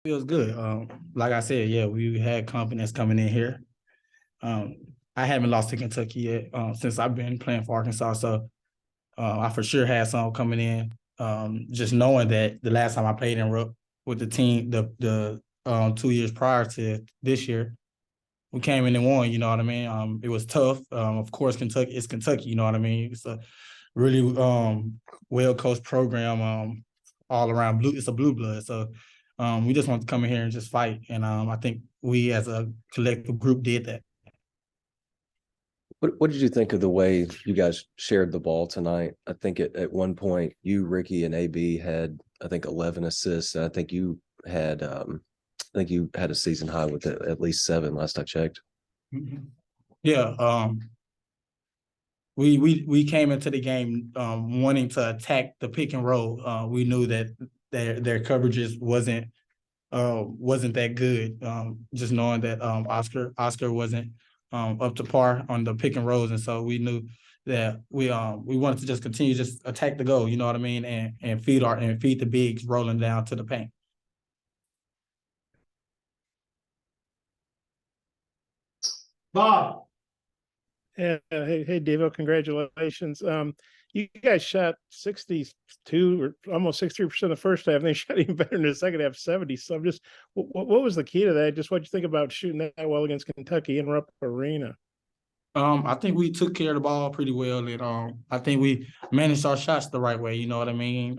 Feels good. Like I said, yeah, we had confidence coming in here. Um, I haven't lost to Kentucky yet since I've been playing for Arkansas, so I for sure had some coming in. Just knowing that the last time I played in Rupp with the team, the 2 years prior to this year, we came in and won. You know what I mean? It was tough. Of course, Kentucky is Kentucky. You know what I mean? It's a really well coached program. All around blue. It's a blue blood. So we just want to come in here and just fight. And I think we as a collective group did that. What did you think of the way you guys shared the ball tonight? I think at one point you, Ricky, and AB had 11 assists. And I think you had a season high with at least 7 last I checked. Mm-hmm. Yeah. We came into the game wanting to attack the pick and roll. We knew that their coverages wasn't that good. Just knowing that Oscar wasn't up to par on the pick and rolls, and so we knew that we wanted to just continue just attack the goal. You know what I mean, and feed the bigs rolling down to the paint. Bob. Yeah, hey, Devo, congratulations. You guys shot 62 or almost 63% the first half, and they shot even better in the second half, 70. So I'm just, what was the key to that? Just what you think about shooting that well against Kentucky in Rupp Arena? I think we took care of the ball pretty well, and I think we managed our shots the right way. You know what I mean?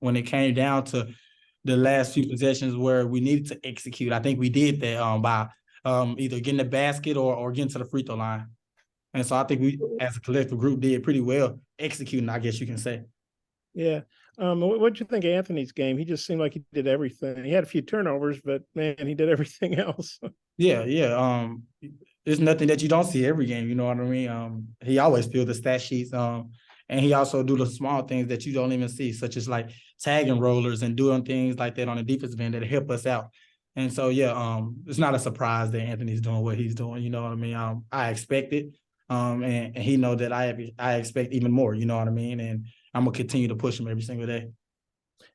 When it came down to the last few possessions where we needed to execute, I think we did that by either getting the basket or getting to the free throw line. And so I think we, as a collective group, did pretty well executing, I guess you can say. Yeah. What did you think of Anthony's game? He just seemed like he did everything. He had a few turnovers, but man, he did everything else. Yeah. There's nothing that you don't see every game. You know what I mean? He always fills the stat sheets. And he also do the small things that you don't even see, such as like tagging rollers and doing things like that on the defensive end that help us out. And so, yeah, it's not a surprise that Anthony's doing what he's doing. You know what I mean? I expect it. And he know that I expect even more. You know what I mean? And I'm gonna continue to push him every single day.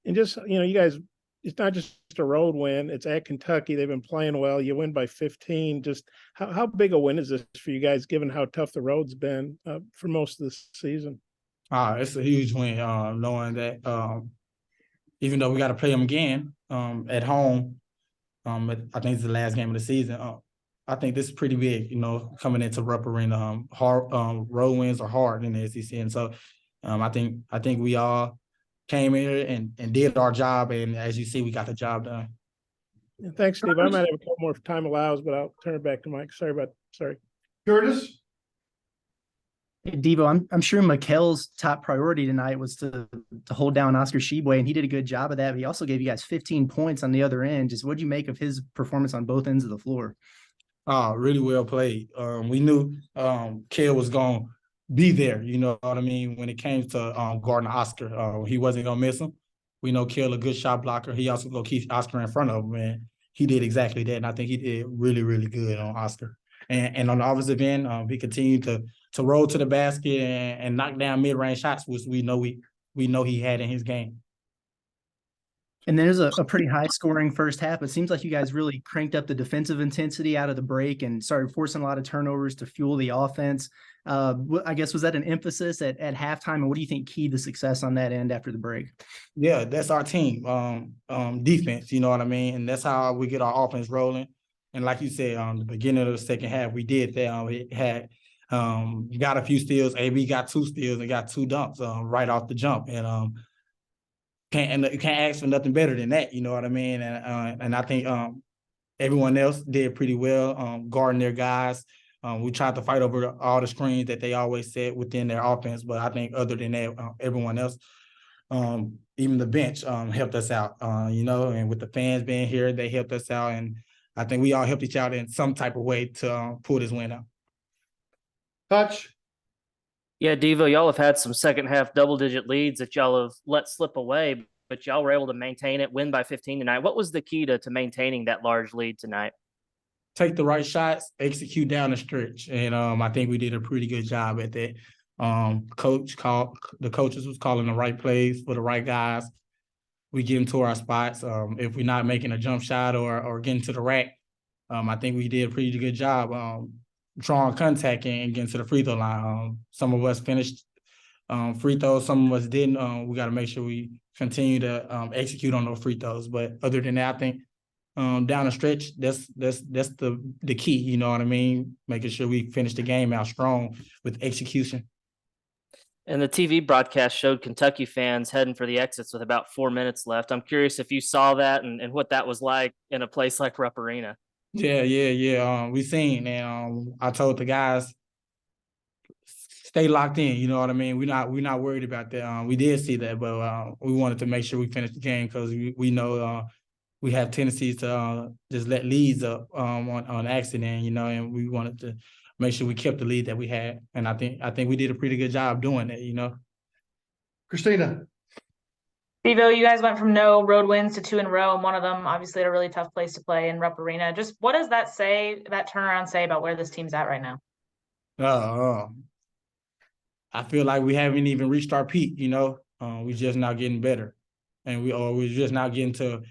And just, you guys, it's not just a road win. It's at Kentucky. They've been playing well. You win by 15. Just how big a win is this for you guys, given how tough the road's been for most of the season? It's a huge win, knowing that even though we got to play them again at home, I think it's the last game of the season. I think this is pretty big, coming into Rupp Arena. Hard road wins are hard in the SEC, and so I think we all came here and did our job, and as you see, we got the job done. Yeah, thanks, Steve. I might have a couple more if time allows, but I'll turn it back to Mike. Sorry. Curtis? Hey, Devo, I'm sure Mikel's top priority tonight was to hold down Oscar Tshiebwe, and he did a good job of that. But he also gave you guys 15 points on the other end. Just what did you make of his performance on both ends of the floor? Really well played. We knew Kel was going to be there, you know what I mean, when it came to guarding Oscar. He wasn't going to miss him. We know Kel a good shot blocker. He also going to keep Oscar in front of him, and he did exactly that. And I think he did really, really good on Oscar. And on the offensive end, he continued to roll to the basket and knock down mid-range shots, which we know he had in his game. And there's a pretty high-scoring first half. It seems like you guys really cranked up the defensive intensity out of the break and started forcing a lot of turnovers to fuel the offense. I guess, was that an emphasis at halftime? And what do you think keyed the success on that end after the break? Yeah, that's our team, defense, you know what I mean? And that's how we get our offense rolling. And like you said, the beginning of the second half, we did that. We had got a few steals. AB got 2 steals and got 2 dunks right off the jump. And you can't ask for nothing better than that, you know what I mean? And I think everyone else did pretty well guarding their guys. We tried to fight over all the screens that they always set within their offense, but I think other than that, everyone else, even the bench, helped us out, and with the fans being here, they helped us out, and I think we all helped each other in some type of way to pull this win out. Touch. Yeah, Devo, y'all have had some second half double-digit leads that y'all have let slip away, but y'all were able to maintain it, win by 15 tonight. What was the key to maintaining that large lead tonight? Take the right shots, execute down the stretch, and I think we did a pretty good job at that. The coaches was calling the right plays for the right guys. we get into our spots. If we're not making a jump shot or getting to the rack, I think we did a pretty good job drawing contact and getting to the free throw line. Some of us finished free throws, some of us didn't. We got to make sure we continue to execute on those free throws. But other than that, I think down the stretch, that's the key. You know what I mean? Making sure we finish the game out strong with execution. And the TV broadcast showed Kentucky fans heading for the exits with about 4 minutes left. I'm curious if you saw that and what that was like in a place like Rupp Arena. Yeah. We seen, and I told the guys, stay locked in. You know what I mean? We're not worried about that. We did see that, but we wanted to make sure we finished the game because we know we have tendencies to just let leads up on accident, you know, and we wanted to make sure we kept the lead that we had. And I think we did a pretty good job doing that, you know. Christina. Devo, you guys went from no road wins to 2 in a row, and one of them obviously at a really tough place to play in Rupp Arena. Just what does that turnaround say about where this team's at right now? I feel like we haven't even reached our peak, you know. We just now getting better, and we're just now getting to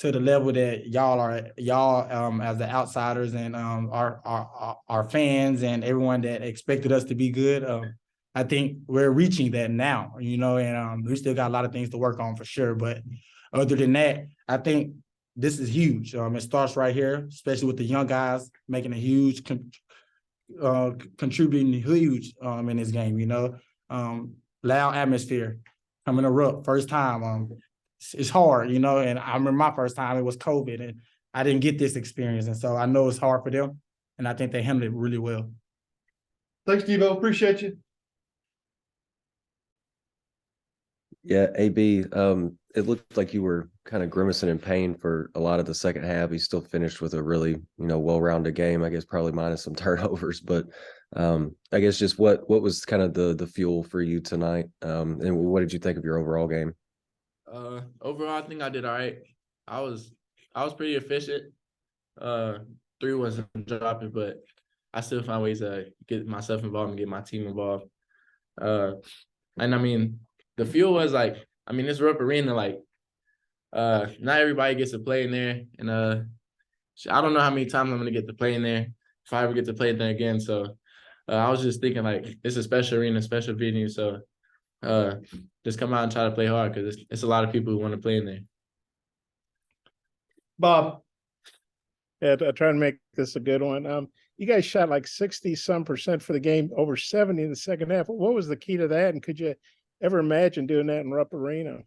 the level that y'all as the outsiders and our fans and everyone that expected us to be good. I think we're reaching that now, you know, and we still got a lot of things to work on for sure. But other than that, I think this is huge. It starts right here, especially with the young guys making a huge contributing huge in this game, you know. Loud atmosphere coming to Rupp first time. It's hard, you know, and I remember my first time, it was COVID, and I didn't get this experience. And so I know it's hard for them, and I think they handled it really well. Thanks, Devo. Appreciate you. Yeah, AB, it looked like you were kind of grimacing in pain for a lot of the second half. You still finished with a really, well-rounded game, I guess probably minus some turnovers. But I guess just what was kind of the fuel for you tonight? And what did you think of your overall game? Overall, I think I did all right. I was pretty efficient. 3 wasn't dropping, but I still find ways to get myself involved and get my team involved. And I mean, the fuel was it's Rupp Arena, not everybody gets to play in there. And I don't know how many times I'm gonna get to play in there if I ever get to play in there again. So I was just thinking it's a special arena, special venue. So just come out and try to play hard because it's a lot of people who want to play in there. Bob. Yeah, I try and make this a good one. You guys shot 60-some% for the game, over 70 in the second half. What was the key to that? And could you ever imagine doing that in Rupp Arena?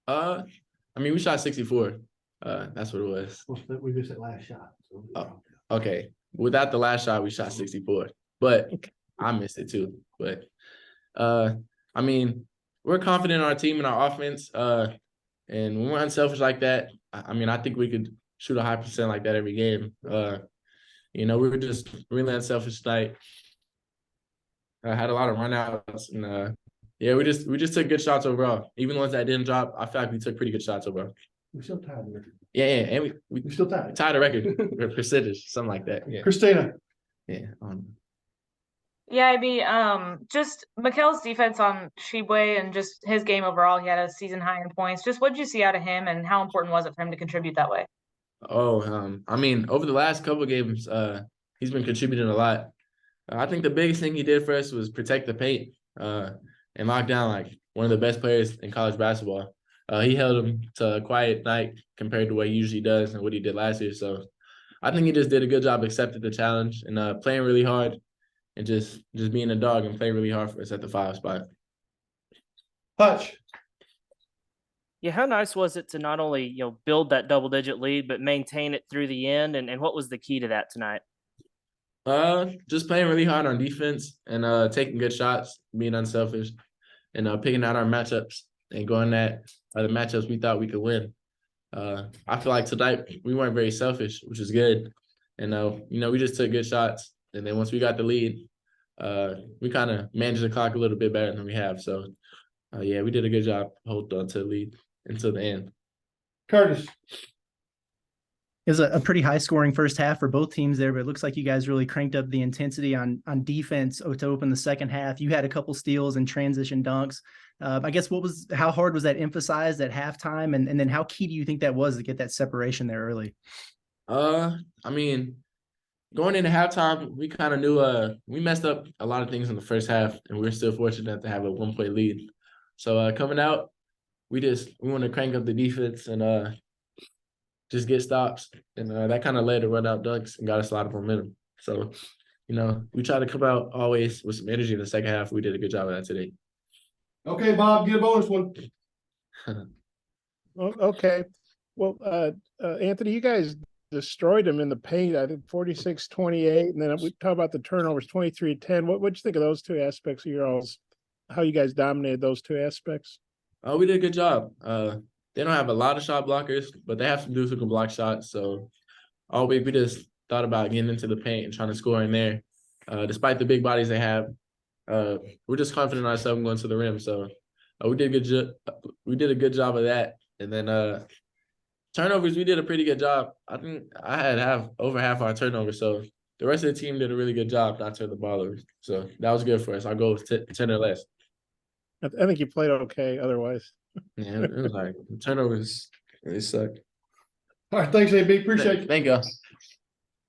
We shot 64. That's what it was. We just said last shot. So Okay. Without the last shot, we shot 64. But I missed it too. But we're confident in our team and our offense. And when we're unselfish like that, I think we could shoot a high percent like that every game. We were just really unselfish tonight. I had a lot of runouts and we just took good shots overall. Even the ones that didn't drop, I feel like we took pretty good shots overall. we still tied the record. Yeah, and We still tied. tied a record for percentage, something like that. Yeah. Christina. Yeah. Yeah, just Mikel's defense on Shibwe and just his game overall. He had a season high in points. Just what did you see out of him, and how important was it for him to contribute that way? Over the last couple of games, he's been contributing a lot. I think the biggest thing he did for us was protect the paint and lock down one of the best players in college basketball. He held him to a quiet night compared to what he usually does and what he did last year. So I think he just did a good job accepting the challenge and playing really hard and just being a dog and playing really hard for us at the 5 spot. Hutch. Yeah, how nice was it to not only build that double-digit lead but maintain it through the end? And what was the key to that tonight? Just playing really hard on defense and taking good shots, being unselfish, and picking out our matchups and going at the matchups we thought we could win. I feel like tonight we weren't very selfish, which is good. And we just took good shots. And then once we got the lead, we kind of managed the clock a little bit better than we have. So we did a good job holding on to the lead until the end. Curtis. It was a pretty high scoring first half for both teams there, but it looks like you guys really cranked up the intensity on defense to open the second half. You had a couple steals and transition dunks. I guess how hard was that emphasized at halftime? And then how key do you think that was to get that separation there early? I mean, going into halftime, we kind of knew we messed up a lot of things in the first half, and we were still fortunate to have a 1-point lead. So coming out, we want to crank up the defense and just get stops, and that kind of led to run out dunks and got us a lot of momentum. So, we try to come out always with some energy in the second half. We did a good job of that today. Okay, Bob, get a bonus one. Okay. Well, Anthony, you guys destroyed them in the paint. I think 46-28, and then we talk about the turnovers, 23-10. What'd you think of those two aspects of how you guys dominated those two aspects? We did a good job. They don't have a lot of shot blockers, but they have some dudes who can block shots. So all week we just thought about getting into the paint and trying to score in there. Despite the big bodies they have, we're just confident in ourselves going to the rim. So we did a good job of that. And then turnovers, we did a pretty good job. I think I had over half our turnovers. So the rest of the team did a really good job not turning the ball over. So that was good for us. Our goal was 10 or less. I think you played okay otherwise. Yeah, it was like turnovers really suck. All right, thanks, AB. Appreciate you. Thank you.